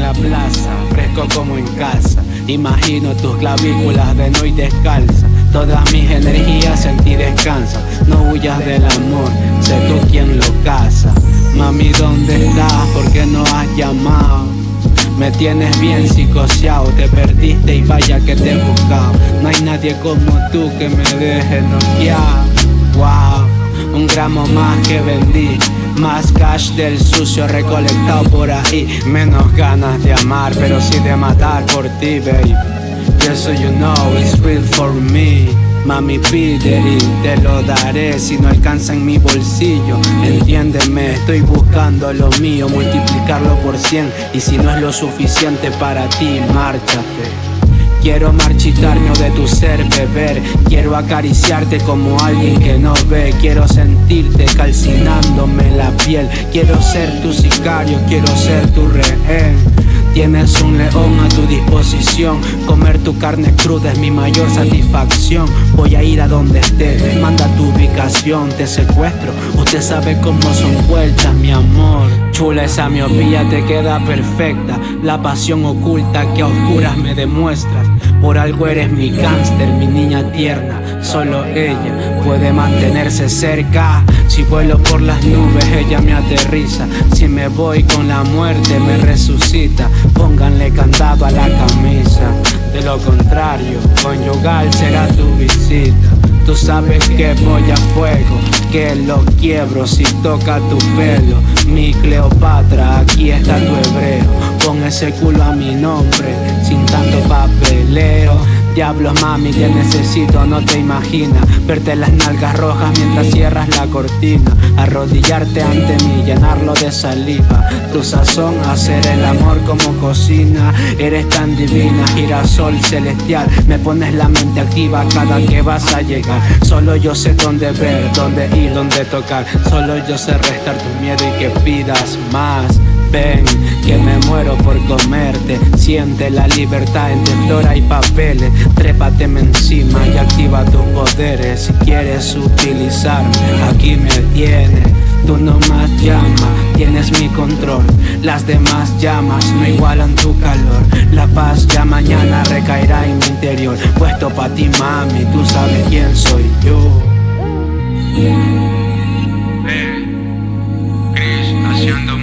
la plaza, fresco como en casa. Imagino tus clavículas de no y descalza. Todas mis energías en ti descansan. No huyas del amor, sé tú quien lo caza. Mami, ¿dónde estás? ¿Por qué no has llamado? Me tienes bien psicoseado, te perdiste y vaya que te he buscado. No hay nadie como tú que me deje noqueado. Wow, un gramo más que vendí, más cash del sucio recolectado por ahí. Menos ganas de amar, pero sí de matar por ti, baby. Just so you know it's real for me. Mami, pide y te lo daré si no alcanza en mi bolsillo. Entiéndeme, estoy buscando lo mío, multiplicarlo por 100. Y si no es lo suficiente para ti, márchate. Quiero marchitarme de tu ser, beber. Quiero acariciarte como alguien que no ve. Quiero sentirte calcinándome la piel. Quiero ser tu sicario, quiero ser tu rehén. Tienes un león a tu disposición. Comer tu carne cruda es mi mayor satisfacción. Voy a ir a donde estés, manda tu ubicación. Te secuestro, usted sabe cómo son vueltas, mi amor. Chula, esa miopía te queda perfecta. La pasión oculta que a oscuras me demuestras. Por algo eres mi gánster, mi niña tierna. Solo ella puede mantenerse cerca. Si vuelo por las nubes, ella me aterriza. Si me voy con la muerte, me resucita. Pónganle candado a la camisa. De lo contrario, conyugal será tu visita. Tú sabes que voy a fuego, que lo quiebro si toca tu pelo. Mi Cleopatra, aquí está tu hebreo. Pon ese culo a mi nombre, sin tanto papeleo. Diablos, mami, te necesito, no te imaginas. Verte las nalgas rojas mientras cierras la cortina. Arrodillarte ante mí, llenarlo de saliva. Tu sazón, hacer el amor como cocina. Eres tan divina, girasol celestial. Me pones la mente activa cada que vas a llegar. Solo yo sé dónde ver, dónde ir, dónde tocar. Solo yo sé restar tu miedo y que pidas más. Ven, que me muero por comerte. Siente la libertad entre flora y papeles. Trépateme encima y activa tus poderes. Si quieres utilizarme, aquí me tienes. Tú nomás llama, tienes mi control. Las demás llamas no igualan tu calor. La paz ya mañana recaerá en mi interior. Puesto pa' ti, mami, tú sabes quién soy yo. Chris haciendo